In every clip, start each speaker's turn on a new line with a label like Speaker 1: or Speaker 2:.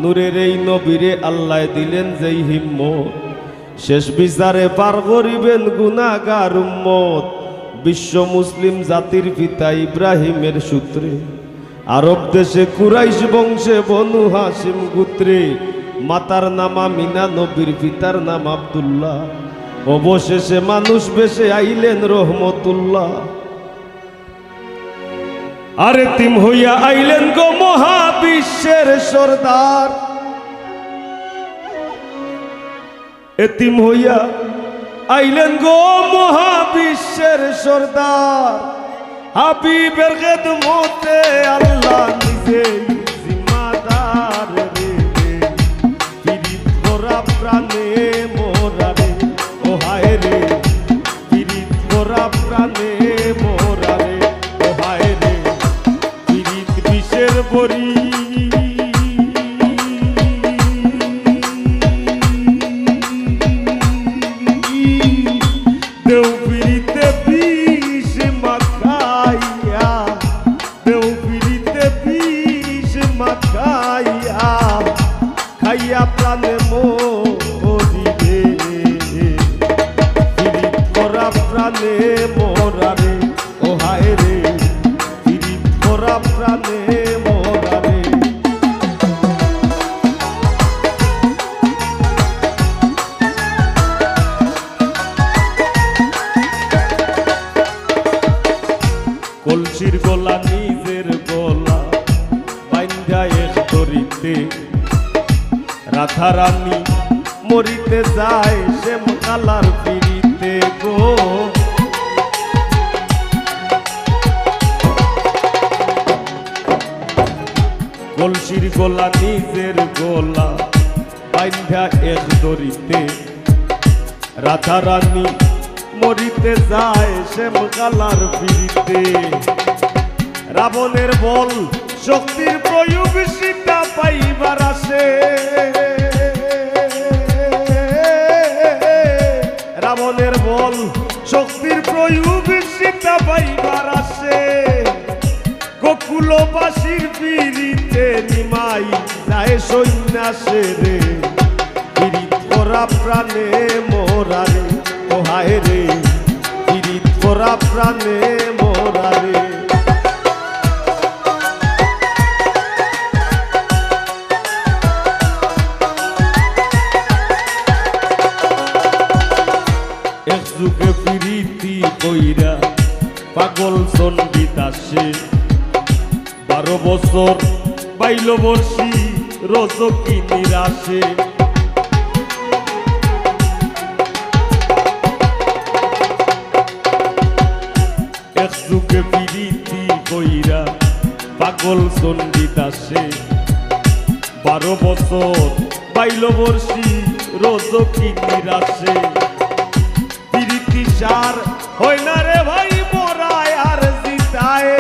Speaker 1: নূরের এই নবীরে আল্লাহ দিলেন যেই হিম্মত, শেষ বিচারে পার করিবেন গুনাহগার উম্মত। বিশ্ব মুসলিম জাতির পিতা ইব্রাহিমের সূত্রে, আরব দেশে কুরাইশ বংশে বনু হাশিম গোত্রে, মাতার নাম আমিনা, নবীর পিতার নাম আব্দুল্লাহ। অবশেষে মানুষ বেশে আইলেন রহমতুল্লাহ। আরে তিম হইয়া আইলেন গো মহাবিশ্বের সরদার, এতিম হইয়া আইলেন গো মহাবিশ্বের সরদার। হাবিবের খেদমতে আল্লাহ নিজে জিম্মাদার রে, পীড়িত করা প্রাণে মোরা রে, ও হায় রে পীড়িত করা প্রাণে মোরা রে, ও হায় রে পীড়িত বিষের বরি। খাইয়া প্রাণে মরি রে, পীড়িত করা প্রাণে মোরা রে, ও হায় রে পীড়িত করা প্রাণে মোরা রে। কলসির গলা নিজের গলা বাইন্ধা এক দড়িতে, রাধা রানী মরিতে যায় শ্যাম কালার পিড়িতে গো। কলসির গলা নিজের গলা বাইন্ধা এক দড়িতে, রাধা রানী মরিতে যায় শ্যাম কালার পিড়িতে। রাবণের বল শক্তির প্রয়োগ সীতা পাইবার আসে, রাবণের বল শক্তির প্রয়োগ সীতা পাইবার আসে। গোকুলবাসীর পিড়িতে নিমাই যায় সন্ন্যাসে রে, পীড়িত করা প্রাণে মোরা রে, ও হায় রে পীড়িত করা প্রাণে মোরা রে। যুগে প্রীতি কইরা পাগল চন্ডিত আসে, 12 বছর পাইল বর্ষি রজকি নিরাশে। এক যুগে প্রীতি কইরা পাগল চন্ডিত আসে, 12 বছর পাইল বর্ষি রজকি নিরাশে। সার হয় না রে ভাই মোরায় আর জিতায়,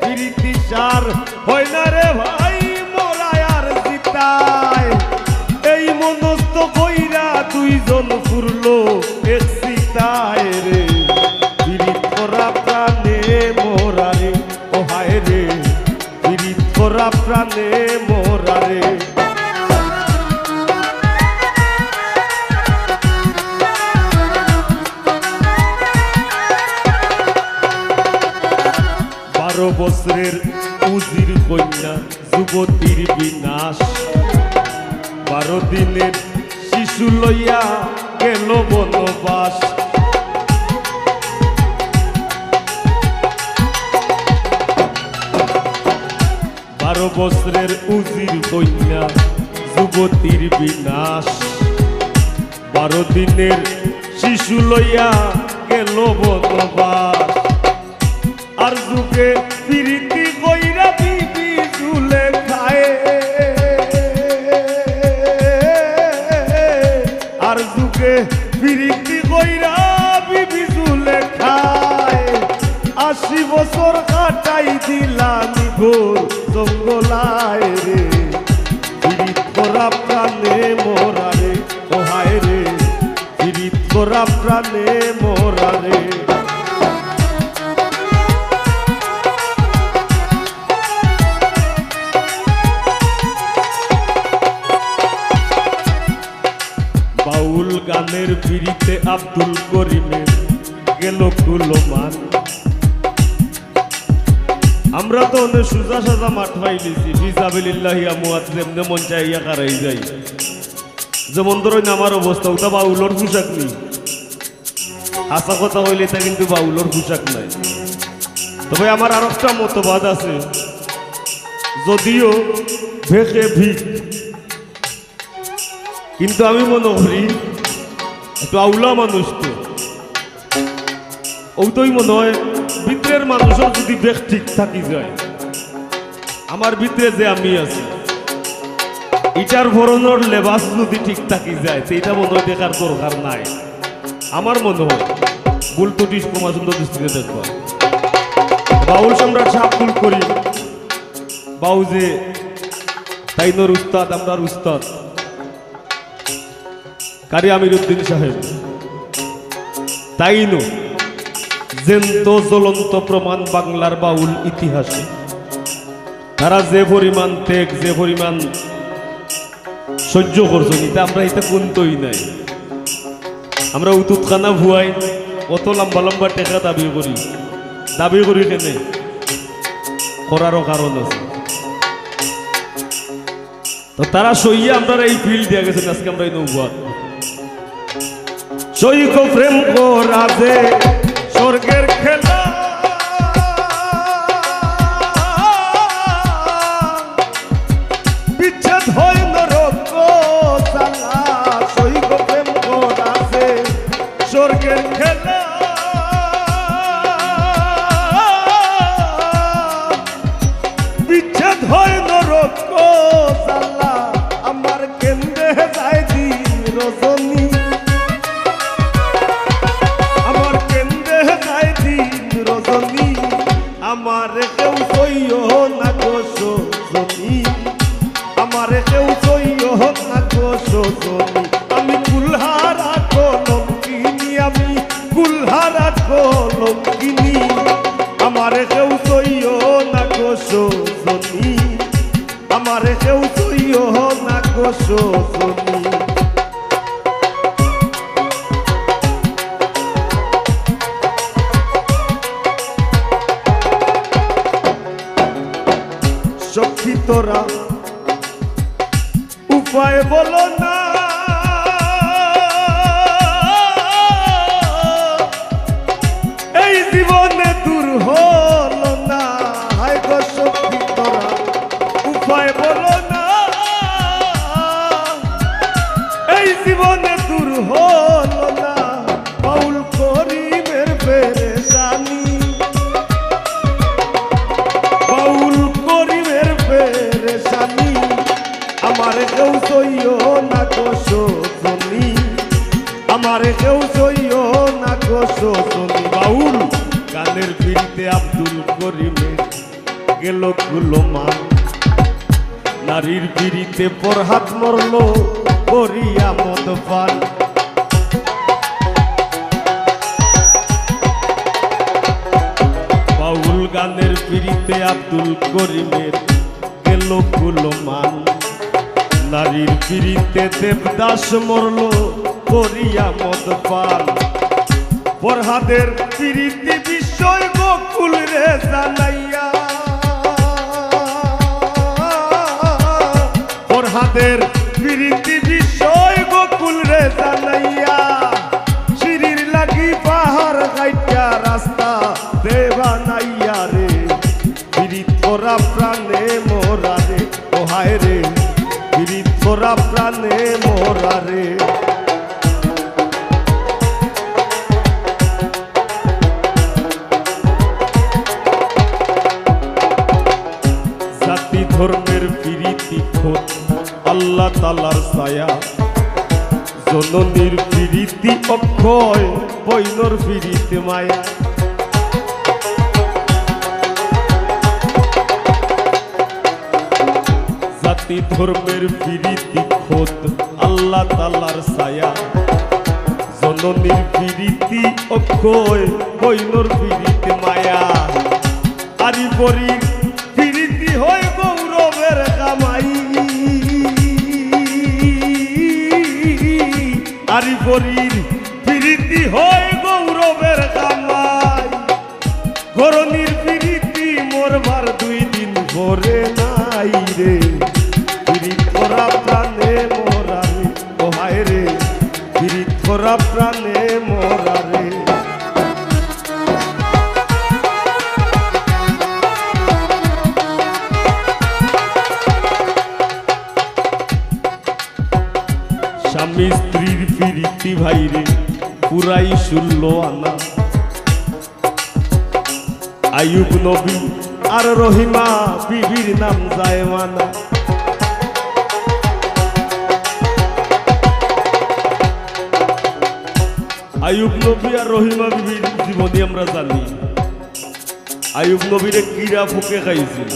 Speaker 1: প্রীতি সার হয় না রে ভাই মোরায় আর জিতায়। এই মনস্থ কইরা দুইজন ফুরলো এক সীতায় রে, পীড়িত করা প্রাণে মোরা রে, ও হায় রে পীড়িত করা প্রাণে মোরা রে। বছরের উজির কন্যা যুবতীর বিনাশ, 12 দিনের শিশু লইয়া গেল বনবাস। 12 বছরের উজির কন্যা যুবতীর বিনাশ, 12 দিনের শিশু লইয়া গেল বনবাস। আর যুগে প্রীতি কইরা বিবি ঝুলে খায়, আর যুগে প্রীতি কইরা বিবি ঝুলে খায়। 80 বছর কাটাই দিলাম ঘোর জঙ্গলায় রে, পীড়িত করা প্রাণে মোরা রে, ও হায় রে পীড়িত করা প্রাণে মোরা রে। গানের পিড়িতে আব্দুল করিমের গেল কুলমান। আমরা তো অনেক সুজা সাজা মাঠ পাইলিছি, ফিজাবিলিল্লাহি আমওয়াত যেমনে মন চাইয়া কারাই যাই। যেমন ধরেন আমার অবস্থা, ওটা বাউলর পোশাক নেই। হাসা কথা হইলে তা কিন্তু বাউলর পোশাক নাই। তবে আমার আর একটা মতবাদ আছে, যদিও ভেকে ভিক, কিন্তু আমি মনে করি একটু আউলা মানুষ তো ওইটাই মনে হয় ভিতরের মানুষের যদি বেশ ঠিক থাকি যায়, আমার ভিতরে যে আমি আছি ইটার ভরণের লেবাস যদি ঠিক থাকি যায় সেইটা মনে হয় দেখার দরকার নাই। আমার মনে হয় ভুল ত্রুটি ক্ষমা সুন্দর দৃষ্টিতে দেখবা। বাউল সম্রাট শাহ আব্দুল করিম বাউ যে তাইনোর উস্তাদ, আমরার উস্তাদ কারি আমিরউদ্দিন সাহেব, তাইনো জেন্ত জ্বলন্ত প্রমাণ বাংলার বাউল ইতিহাসে। তারা যে পরিমাণ ত্যাগ, যে পরিমাণ সহ্য করছেন, এটা আমরা এটা কোনতই নাই। আমরা উতুতখানা ভুয়াই অত লম্বা লম্বা টেকা দাবি করি কেনে করারও কারণ আছে। তো তারা সইয়ে আমরা এই ফিল দিয়ে গেছেন। আজকে আমরা এই নৌবাদ সৈক প্রেম করা যে স্বর্গের খেলা, বিচ্ছেদ হয় নরক জ্বালা। সৈক প্রেম করা যে স্বর্গের খেলা, বিচ্ছেদ হয় নরক জ্বালা। আমার কেন্দ্রে যায় দিন রজনী, আমার কেউ সইয় না গোসনি, আমার কেউ সইয় না গোসনি। আমি কুলহারা কলঙ্কিনী, আমি কুলহারা কলঙ্কিনী। আমার কেউ সইয় না গোসনি, আমার কেউ সইয় না গোসনি। সখী তোরা উপায় বলো না, এই জীবনে দূর হলো না। হায় গো সখী তোরা উপায় বলো না, এই জীবনে দূর হলো না। বাউল করিমের পেরেশানি, বাউল করিমের পেরেশানি। আমার কেউ সইয় না গোসনি, আমার কেউ সইয় না গোসনি। বাউল গানের পিড়িতে আব্দুল করিমের গেল কুলমান। নারীর পিড়িতে পরহাত মরল করিয়া মদ পান। বাউল গানের পিড়িতে আব্দুল করিমের গেল কুলমান। নারীর পিড়িতে দেবদাস মরল করিয়া মদ পান। ফরহাদের পিড়িতে বিষয় গোকুল রে জানাইয়া, ফরহাদের পিড়িতে বিষয় গোকুল রে জানাইয়া। সিঁড়ির লাগি পাহাড় গাইটা রাস্তা দেবা নাইয়া রে। পিড়িত করা প্রাণে মোরা রে, ও হায় রে পিড়িত করা প্রাণে মোরা রে। জাতি ধর্মের পিড়িতি খোঁজ আল্লাহ তালার ছায়া। জননীর পিড়িতি অক্ষয়, বৈনর পিড়িতে মায়া। জাতি ধর্মের পিড়িতি খোদ আল্লাহ তালার ছায়া। জননীর পিড়িতি অক্ষয়, বৈনর পিড়িতে মায়া। আরি পরি পিড়িতি হয় গৌরবের কামাই। আরি করির প্রীতি হয় গৌরবের কামাই ঘরনির প্রীতি মোরবার 2 দিন পরে নাই রে প্রীত করা প্রাণে মোরা রে ও হায় রে প্রীত করা প্রাণে মোরা রে স্বামী স্ত্রীর প্রীতি ভাইরে পুরাই 16 আনা আইয়ুব নবী আর রহিমা বিবির নাম জায়মানা আইয়ুব নবী আর রহিমা বিবির জীবনী আমরা জানি আইয়ুব নবীরে কিরা ফুকে খাইছিল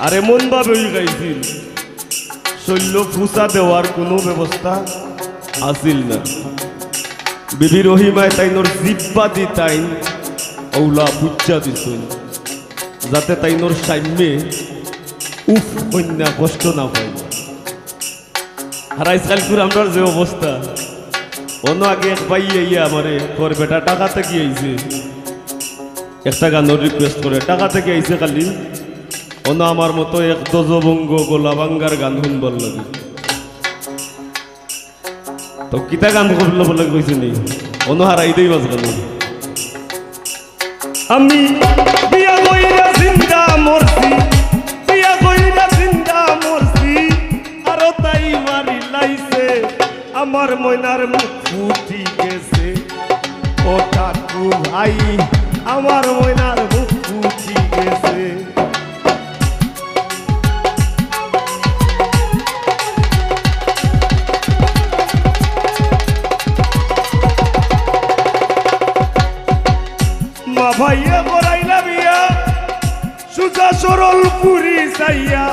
Speaker 1: আর এমন ভাবে খাইছিল শৈল্য ফুসা দেওয়ার কোনো ব্যবস্থা আসিল না বিবি রহিমায় তাইনোর জিব্বা দি তাইন ওলা বুচ্চা দিছিল যাতে তাইনোর সাম্যে উফ কন্যা কষ্ট না পাই আর আজকাল আমরা যে অবস্থা অন্য আগে এক ভাই ইয়া আমারে তোর বেটা টাকা থেকে আইছে একটা গানের রিকোয়েস্ট করে টাকা থেকে আইছে খালি অন্য আমার মতো এক দজবঙ্গ গোলাবাঙ্গার গান শুনবার লাগে তো কিতা গান করল বলে কইছে নি অন্য হারাই দেই বাস গান আমি বিয়া কইরা জিন্দা মরছি বিয়া কইরা জিন্দা মরছি আর তাই মারি লাইছে আমার ময়নার মুখ ফুটি গেছে ও ঠাকু ভাই আমার ময়নার মুখ ফুটি গেছে মা ভাইয়া বড়াইলা বিয়া সুজা সরল পুরি চাইয়া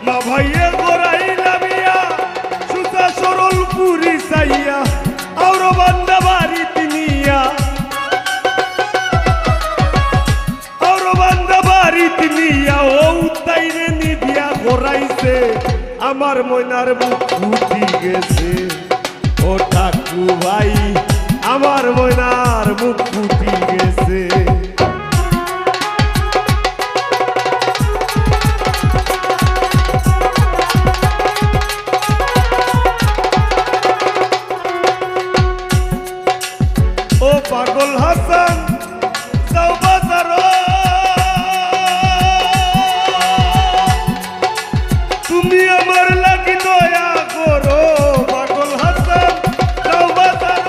Speaker 1: মা ভাইয়া বড়াইলা বিয়া সুজা সরল পুরি চাইয়া আর বান্দা বাড়ি তিনিয়া আর বান্দা বাড়ি তিনিয়া ও তাইরে নিবিয়া ঘোরাইছে আমার ময়নার মুখ ফুটি গেছে ও ঠাকু ভাই আমার ময়নার মুখ ফুটি গেছে ও পাগল হাসান যাও বাজার তুমি আমার লাগি দয়া করো পাগল হাসান যাও বাজার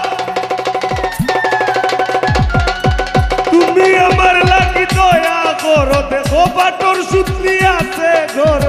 Speaker 1: তুমি আমার লাগি দয়া করো দেখো বাটর সুতলি আছে ঘর